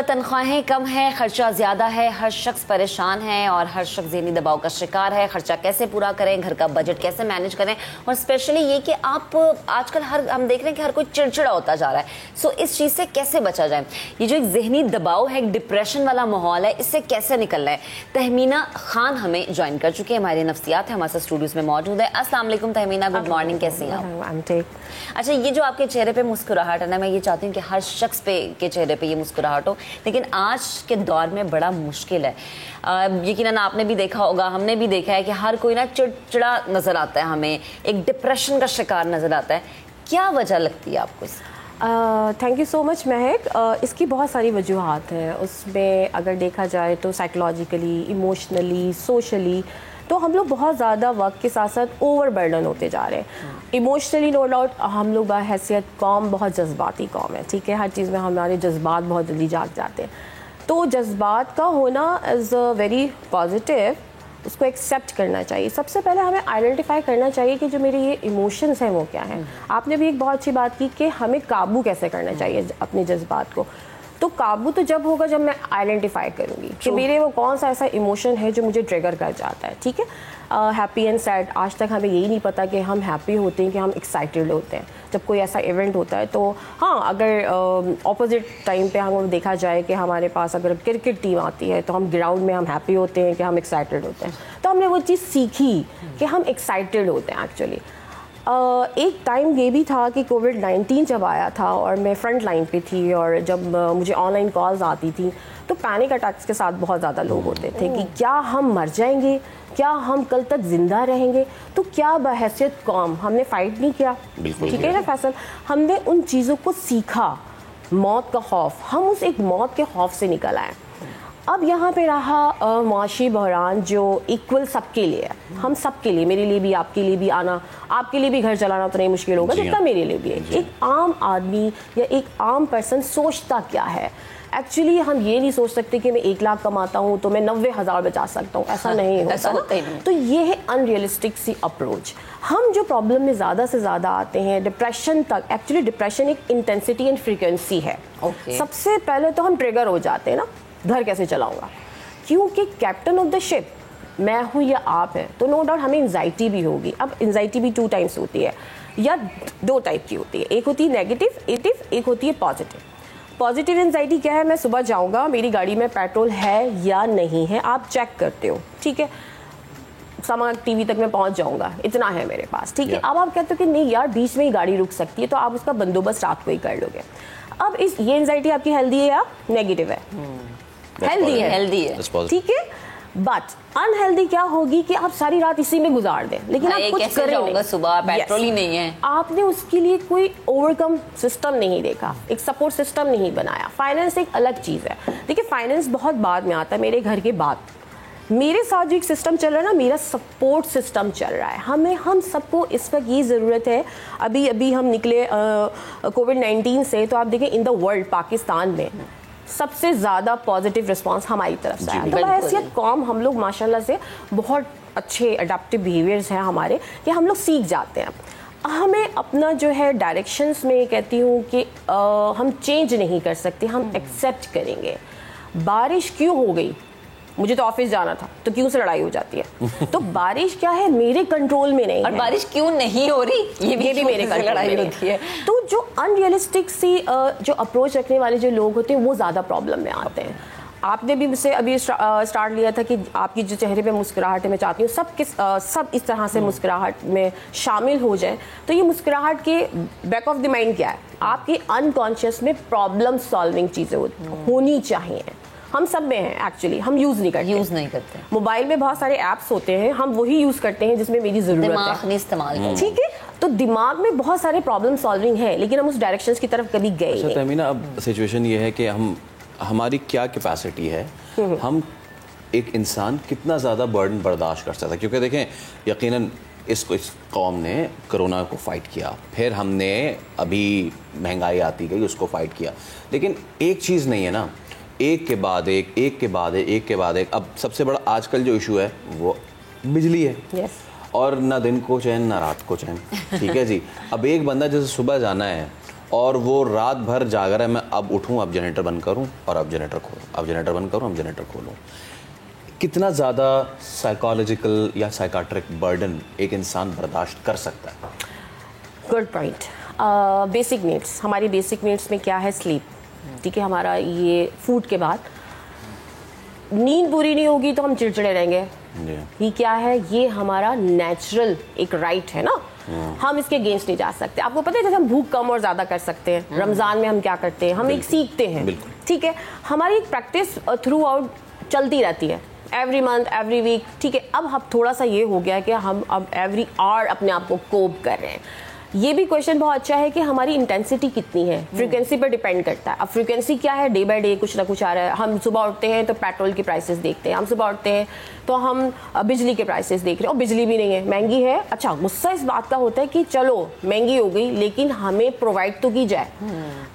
तनख्वाहें कम हैं, खर्चा ज़्यादा है, हर शख्स परेशान है और हर शख्स ज़हनी दबाव का शिकार है। खर्चा कैसे पूरा करें, घर का बजट कैसे मैनेज करें, और स्पेशली ये कि आप आजकल हम देख रहे हैं कि हर कोई चिड़चिड़ा होता जा रहा है। सो इस चीज़ से कैसे बचा जाए? ये जो एक ज़हनी दबाव है, एक डिप्रेशन वाला माहौल है, इससे कैसे निकलना है? तहमीना खान हमें ज्वाइन कर चुकी है, हमारी नफ्सियात है, हमारे साथ स्टूडियोज़ में मौजूद है। अस्सलाम वालेकुम तहमीना, गुड मॉर्निंग, कैसी हैं आप? अच्छा, ये जो आपके चेहरे पे मुस्कुराहट है ना, मैं ये चाहती हूँ कि हर शख्स के चेहरे पे ये मुस्कुराहट हो, लेकिन आज के दौर में बड़ा मुश्किल है। यकीनन आपने भी देखा होगा, हमने भी देखा है कि हर कोई ना चिड़चिड़ा नज़र आता है, हमें एक डिप्रेशन का शिकार नज़र आता है। क्या वजह लगती है आपको इसकी? थैंक यू सो मच महक। इसकी बहुत सारी वजूहात हैं। उसमें अगर देखा जाए तो साइकोलॉजिकली, इमोशनली, सोशली तो हम लोग बहुत ज़्यादा वक्त के साथ साथ ओवरबर्डन होते जा रहे हैं। इमोशनली नो डाउट हम लोग बहैसियत कौम बहुत जज्बाती कौम है, ठीक है। हर चीज़ में हमारे जज्बात बहुत जल्दी जाग जाते हैं, तो जज्बात का होना इज़ वेरी पॉजिटिव। उसको एक्सेप्ट करना चाहिए। सबसे पहले हमें आइडेंटिफाई करना चाहिए कि जो मेरे ये इमोशंस हैं वो क्या हैं। आपने भी एक बहुत अच्छी बात की कि हमें काबू कैसे करना चाहिए अपने जज्बात को। तो काबू तो जब होगा जब मैं आइडेंटिफाई करूँगी कि मेरे वो कौन सा ऐसा इमोशन है जो मुझे ट्रिगर कर जाता है, ठीक है। हैप्पी एंड सैड, आज तक हमें यही नहीं पता कि हम हैप्पी होते हैं कि हम एक्साइटेड होते हैं जब कोई ऐसा इवेंट होता है। तो हाँ, अगर ऑपोजिट टाइम पे हम देखा जाए कि हमारे पास अगर क्रिकेट टीम आती है तो हम ग्राउंड में हम हैप्पी होते हैं कि हम एक्साइटेड होते हैं। तो हमने वो चीज़ सीखी कि हम एक्साइटेड होते हैं एक्चुअली। एक टाइम ये भी था कि कोविड-19 जब आया था और मैं फ्रंट लाइन पे थी, और जब मुझे ऑनलाइन कॉल्स आती थी तो पैनिक अटैक्स के साथ बहुत ज़्यादा लोग होते थे कि क्या हम मर जाएंगे, क्या हम कल तक ज़िंदा रहेंगे। तो क्या बहैसियत कौम हमने फ़ाइट नहीं किया, ठीक है ना फैसल। हमने उन चीज़ों को सीखा, मौत का खौफ, हम उस एक मौत के खौफ से निकल आए। अब यहाँ पे रहा मुआशी बहरान जो इक्वल सबके लिए है, हम सबके लिए, मेरे लिए भी, आपके लिए भी, आना आपके लिए भी घर चलाना उतना ही मुश्किल होगा जितना मेरे लिए भी है। एक आम आदमी या एक आम पर्सन सोचता क्या है एक्चुअली। हम ये नहीं सोच सकते कि मैं 1 लाख कमाता हूँ तो मैं 90,000 बचा सकता हूँ, ऐसा नहीं होता। तो ये है अनरियलिस्टिक सी अप्रोच। हम जो प्रॉब्लम में ज़्यादा से ज़्यादा आते हैं डिप्रेशन तक, एक्चुअली डिप्रेशन एक इंटेंसिटी एंड फ्रीक्वेंसी है। सबसे पहले तो हम ट्रिगर हो जाते हैं ना, घर कैसे चलाऊंगा, क्योंकि कैप्टन ऑफ द शिप मैं हूँ या आप हैं, तो नो डाउट हमें एंजाइटी भी होगी। अब एंजाइटी भी 2 टाइप्स होती है या 2 टाइप की होती है, एक होती है नेगेटिव, एक होती है पॉजिटिव। पॉजिटिव एंजाइटी क्या है? मैं सुबह जाऊँगा, मेरी गाड़ी में पेट्रोल है या नहीं है, आप चेक करते हो, ठीक है। सामान टीवी तक मैं पहुंच जाऊंगा, इतना है मेरे पास, ठीक है। अब आप कहते हो कि नहीं यार, बीच में ही गाड़ी रुक सकती है, तो आप उसका बंदोबस्त रात को ही कर लोगे। अब ये एंजाइटी आपकी हेल्दी है या नेगेटिव है? हेल्दी है, ठीक है। बट अनहेल्दी क्या होगी कि आप सारी रात इसी में गुजार दें, लेकिन आप कुछ करें नहीं, सुबह पेट्रोल ही नहीं है। आपने उसके लिए कोई ओवरकम सिस्टम नहीं देखा, एक सपोर्ट सिस्टम नहीं बनाया। फाइनेंस एक अलग चीज़ है, देखिए फाइनेंस बहुत बाद में आता है, मेरे घर के बाद। मेरे साथ जो एक सिस्टम चल रहा है ना, मेरा सपोर्ट सिस्टम चल रहा है। हम सबको इस वक्त ये ज़रूरत है। अभी हम निकले कोविड-19 से, तो आप देखें इन द वर्ल्ड पाकिस्तान में सबसे ज़्यादा पॉजिटिव रिस्पांस हमारी तरफ से आया। तो बहैसियत कौम हम लोग माशाल्लाह से बहुत अच्छे अडेप्टिव बिहेवियर्स हैं हमारे, कि हम लोग सीख जाते हैं। हमें अपना जो है डायरेक्शंस में कहती हूँ कि हम चेंज नहीं कर सकते, हम एक्सेप्ट करेंगे। बारिश क्यों हो गई, मुझे तो ऑफिस जाना था, तो क्यों से लड़ाई हो जाती है? तो बारिश क्या है, मेरे कंट्रोल में नहीं और है। बारिश क्यों नहीं हो रही, ये भी मेरे कंट्रोल में लड़ाई होती है। तो जो अनरियलिस्टिक सी जो अप्रोच रखने वाले जो लोग होते हैं वो ज़्यादा प्रॉब्लम में आते हैं। आपने भी मुझसे अभी स्टार्ट लिया था कि आपकी जो चेहरे पे मुस्कुराहट है, मैं चाहती हूँ सब इस तरह से मुस्कुराहट में शामिल हो जाएं। तो ये मुस्कुराहट के बैक ऑफ द माइंड क्या है? आपके अनकॉन्शियस में प्रॉब्लम सॉल्विंग चीज़ें होनी चाहिए। हम सब में हैं एक्चुअली, हम यूज़ नहीं करते। मोबाइल में बहुत सारे ऐप्स होते हैं, हम वही यूज़ करते हैं जिसमें मेरी ज़रूरत है, दिमाग नहीं इस्तेमाल करते, ठीक है। तो दिमाग में बहुत सारे प्रॉब्लम सॉल्विंग है, लेकिन हम उस डायरेक्शंस की तरफ कभी गए नहीं। तहमीना, अब सिचुएशन ये है कि हमारी क्या कैपेसिटी है, हम एक इंसान कितना ज़्यादा बर्डन बर्दाश्त कर सकता है। क्योंकि देखें, यकीनन इस कौम ने कोरोना को फाइट किया, फिर हमने अभी महंगाई आती गई उसको फाइट किया, लेकिन एक चीज़ नहीं है ना, एक के बाद एक। अब सबसे बड़ा आजकल जो इशू है वो बिजली है। और ना दिन को चैन ना रात को चैन, ठीक है जी। अब एक बंदा जैसे सुबह जाना है और वो रात भर जाग रहा है, मैं अब उठूं, अब जनरेटर बंद करूं और अब जनरेटर खोलूं, अब जनरेटर बंद करूं, अब जनरेटर खोलूं। कितना ज़्यादा साइकोलॉजिकल या साइकाट्रिक बर्डन एक इंसान बर्दाश्त कर सकता है? Good point. बेसिक नीड्स, हमारी बेसिक नीड्स में क्या है? स्लीप, ठीक है। हमारा ये फूड के बाद नींद पूरी नहीं होगी तो हम चिड़चिड़े रहेंगे। ये क्या है? ये हमारा नेचुरल एक राइट है ना, हम इसके अगेंस्ट नहीं जा सकते। आपको पता है जैसे हम भूख कम और ज्यादा कर सकते हैं, रमजान में हम क्या करते हैं, हम एक सीखते हैं, ठीक है। हमारी एक प्रैक्टिस थ्रू आउट चलती रहती है, एवरी मंथ, एवरी वीक, ठीक है। अब थोड़ा सा ये हो गया कि हम अब एवरी आवर अपने आप को कोप कर रहे हैं। ये भी क्वेश्चन बहुत अच्छा है कि हमारी इंटेंसिटी कितनी है, फ्रीक्वेंसी पर डिपेंड करता है। अब फ्रीक्वेंसी क्या है? डे बाय डे कुछ ना कुछ आ रहा है। हम सुबह उठते हैं तो पेट्रोल के प्राइसेस देखते हैं, हम सुबह उठते हैं तो हम बिजली के प्राइसेस देख रहे हैं, और बिजली भी नहीं है, महंगी है। अच्छा, गुस्सा इस बात का होता है कि चलो महंगी हो गई लेकिन हमें प्रोवाइड तो की जाए।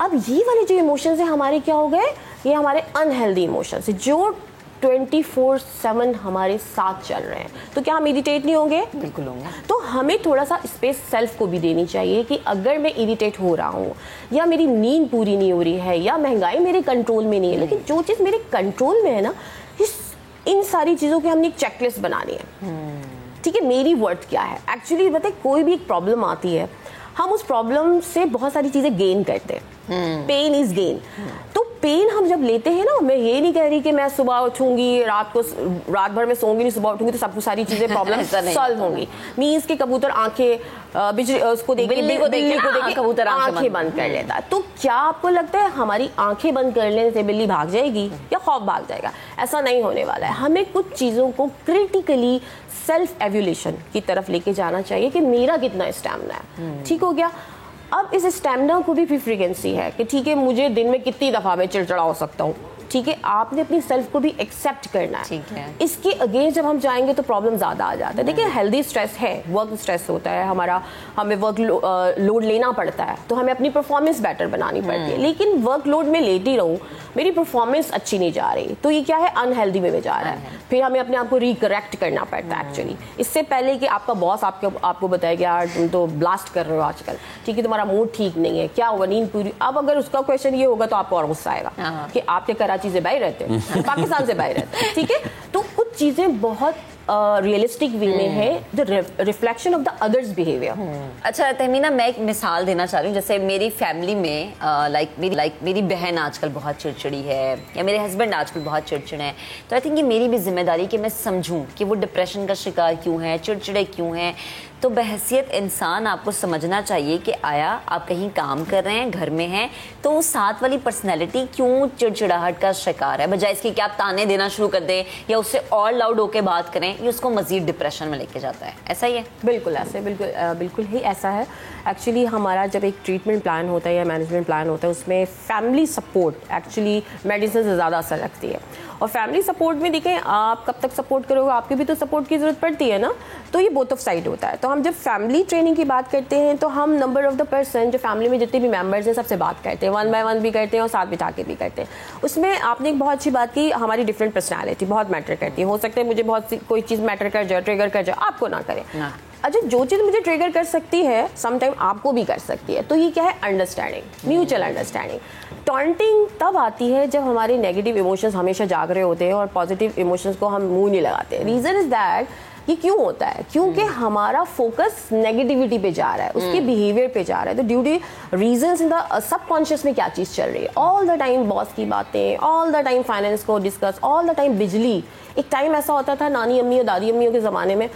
अब ये वाले जो इमोशंस है हमारे क्या हो गए? ये हमारे अनहेल्दी इमोशंस है जो 24/7 हमारे साथ चल रहे हैं। तो क्या हम इरिटेट नहीं होंगे? बिल्कुल होंगे। तो हमें थोड़ा सा स्पेस सेल्फ को भी देनी चाहिए कि अगर मैं इरिटेट हो रहा हूँ या मेरी नींद पूरी नहीं हो रही है या महंगाई मेरे कंट्रोल में नहीं है, लेकिन जो चीज़ मेरे कंट्रोल में है ना, इन सारी चीज़ों की हमने एक चेकलिस्ट बनानी है, ठीक है। मेरी वर्थ क्या है? एक्चुअली बताए, कोई भी एक प्रॉब्लम आती है, हम उस प्रॉब्लम से बहुत सारी चीज़ें गेन करते हैं। Pain is gain. तो पेन हम जब लेते हैं ना, मैं ये नहीं कह रही कि मैं सुबह उठूंगी, रात भर में सोऊंगी नहीं, सुबह उठूंगी तो सब कुछ सारी चीजें प्रॉब्लम सॉल्व होंगी। मीन्स के कबूतर आंखें बिजली उसको देख बिल्ली को देख के कबूतर आंखें बंद कर लेता है। तो क्या आपको लगता है हमारी आंखें बंद कर लेने से बिल्ली भाग जाएगी या खौफ भाग जाएगा? ऐसा नहीं होने वाला है। हमें कुछ चीज़ों को क्रिटिकली सेल्फ एवल्यूशन की तरफ लेके जाना चाहिए कि मेरा कितना स्टैमिना है, ठीक हो गया। अब इस स्टैमिना को भी फ्रीक्वेंसी है कि ठीक है, मुझे दिन में कितनी दफ़ा मैं चिड़चिड़ा हो सकता हूँ, ठीक है। आपने अपनी सेल्फ को भी एक्सेप्ट करना है, ठीक है। इसके अगेंस्ट जब हम जाएंगे तो प्रॉब्लम ज़्यादा आ जाता है। देखिए, हेल्दी स्ट्रेस है, वर्क स्ट्रेस होता है हमारा, हमें वर्क लोड लेना पड़ता है तो हमें अपनी परफॉर्मेंस बेटर बनानी पड़ती है। लेकिन वर्क लोड में लेती रहूँ, मेरी परफॉर्मेंस अच्छी नहीं जा रही, तो ये क्या है? अनहेल्दी में जा रहा है। फिर हमें अपने आप को रिकरेक्ट करना पड़ता है एक्चुअली। इससे पहले कि आपका बॉस आपको बताए कि यार तुम तो ब्लास्ट कर रहे हो आजकल, ठीक है, तुम्हारा मूड ठीक नहीं है, क्या हुआ, नींद पूरी। अब अगर उसका क्वेश्चन ये होगा तो आपको और गुस्सा आएगा कि आपके कराची से बाहर रहते हैं, पाकिस्तान से बाहर रहते हैं, ठीक है। तो कुछ चीजें बहुत रियलिस्टिक वे में है, the reflection of the others behaviour. अच्छा तहमीना, मैं एक मिसाल देना चाह रही हूँ। जैसे मेरी फैमिली में मेरी बहन आजकल बहुत चिड़चिड़ी है या मेरे हस्बैंड आजकल बहुत चिड़चिड़े हैं, तो आई थिंक ये मेरी भी जिम्मेदारी कि मैं समझूं कि वो डिप्रेशन का शिकार क्यों है, चिड़चिड़े क्यों हैं। तो बहैसियत इंसान आपको समझना चाहिए कि आया आप कहीं काम कर रहे हैं, घर में हैं, तो उस साथ वाली पर्सनैलिटी क्यों चिड़चिड़ाहट का शिकार है, बजाय इसके कि आप ताने देना शुरू कर दें या उससे और लाउड होकर बात करें, ये उसको मजीद डिप्रेशन में लेके जाता है। ऐसा ही है? बिल्कुल ऐसे, बिल्कुल ही ऐसा है। एक्चुअली हमारा जब एक ट्रीटमेंट प्लान होता है या मैनेजमेंट प्लान होता है, उसमें फैमिली सपोर्ट एक्चुअली मेडिसिन से ज़्यादा असर रखती है। और फैमिली सपोर्ट में देखें, आप कब तक सपोर्ट करोगे, आपकी भी तो सपोर्ट की ज़रूरत पड़ती है ना, तो ये बोथ ऑफ साइड होता है। तो हम जब फैमिली ट्रेनिंग की बात करते हैं तो हम नंबर ऑफ द पर्सन, जो फैमिली में जितने भी मेंबर्स हैं, सबसे बात करते हैं, 1 by 1 भी करते हैं और साथ बिठा के भी करते हैं। उसमें आपने एक बहुत अच्छी बात की, हमारी डिफरेंट पर्सनैलिटी बहुत मैटर करती है। हो सकता है मुझे बहुत कोई चीज़ मैटर कर जाए, ट्रिगर कर जाए, आपको ना करे। अच्छा, जो चीज़ मुझे ट्रिगर कर सकती है समटाइम आपको भी कर सकती है। तो ये क्या है? Understanding, mutual understanding. टॉन्टिंग तब आती है जब हमारे नेगेटिव इमोशंस हमेशा जाग रहे होते हैं और पॉजिटिव इमोशंस को हम मुंह नहीं लगाते। रीज़न इज दैट, ये क्यों होता है? क्योंकि हमारा फोकस नेगेटिविटी पे जा रहा है, उसके बिहेवियर पे जा रहा है। तो due two reasons in the subconscious में क्या चीज़ चल रही है, ऑल द टाइम बॉस की बातें, ऑल द टाइम फाइनेंस को डिस्कस, ऑल द टाइम बिजली। एक टाइम ऐसा होता था नानी अम्मी और दादी अम्मियों के ज़माने में,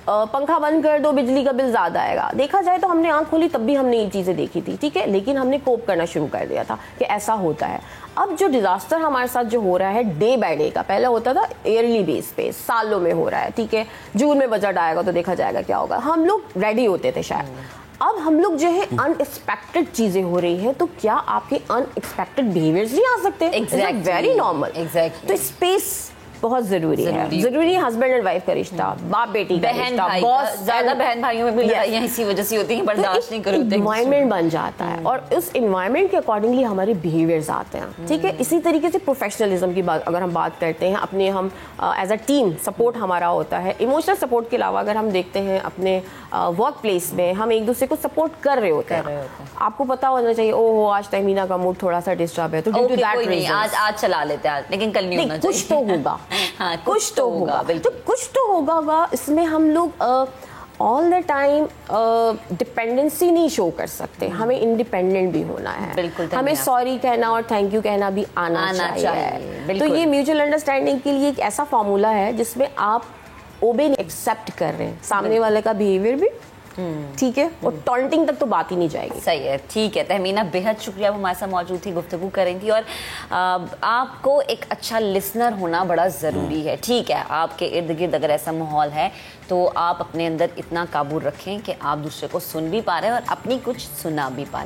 पंखा बंद कर दो बिजली का बिल ज़्यादा आएगा। देखा जाए तो हमने आंख खोली तब भी हमने ये चीज़ें देखी थी, ठीक है, लेकिन हमने कोप करना शुरू कर दिया था कि ऐसा होता है। अब जो डिजास्टर हमारे साथ जो हो रहा है डे बाय डे का, पहले होता था ईयरली बेस पे, सालों में हो रहा है, ठीक है, जून में बजट आएगा तो देखा जाएगा क्या होगा, हम लोग रेडी होते थे शायद। अब हम लोग जो है अनएक्सपेक्टेड चीजें हो रही है, तो क्या आपके अनएक्सपेक्टेड बिहेवियर्स नहीं आ सकते? Exactly. Very normal. Exactly. तो स्पेस बहुत जरूरी है। जरूरी हस्बैंड एंड वाइफ का रिश्ता, बाप बेटी का बहन रिश्ता, भाई बॉस ज्यादा बहन भाइयों में भी लड़ाइयाँ इसी वजह से होती हैं, बर्दाश्त नहीं कर होते। इन्वायरमेंट बन जाता है और उस इन्वायरमेंट के अकॉर्डिंगली हमारे बिहेवियर्स आते हैं, ठीक है। इसी तरीके से प्रोफेशनलिज्म की बात अगर हम बात करते हैं, अपने हम एज अ टीम सपोर्ट हमारा होता है। इमोशनल सपोर्ट के अलावा अगर हम देखते हैं अपने वर्क प्लेस में हम एक दूसरे को सपोर्ट कर रहे होते हैं। आपको पता होना चाहिए, ओहो आज तहमीना का मूड थोड़ा सा डिस्टर्ब है, तो ड्यू टू दैट रीजन आज चला लेते हैं, लेकिन कल नहीं होना चाहिए। कुछ तो होगा। हाँ, कुछ तो होगा, तो कुछ तो होगा। इसमें हम लोग ऑल द टाइम डिपेंडेंसी नहीं शो कर सकते, हमें इंडिपेंडेंट भी होना है। बिल्कुल, हमें सॉरी कहना और थैंक यू कहना भी आना चाहिए। तो ये म्यूचुअल अंडरस्टैंडिंग के लिए एक ऐसा फॉर्मूला है जिसमें आप ओबे एक्सेप्ट कर रहे हैं सामने वाले का बिहेवियर भी, ठीक है, और टॉन्टिंग तक तो बात ही नहीं जाएगी। सही है, ठीक है। तहमीना बेहद शुक्रिया, वो हमारे साथ मौजूद थी, गुफ्तगू कर रही थी। और आपको एक अच्छा लिसनर होना बड़ा ज़रूरी है, ठीक है। आपके इर्द गिर्द अगर ऐसा माहौल है तो आप अपने अंदर इतना काबू रखें कि आप दूसरे को सुन भी पा रहे हैं और अपनी कुछ सुना भी पा रहे हैं।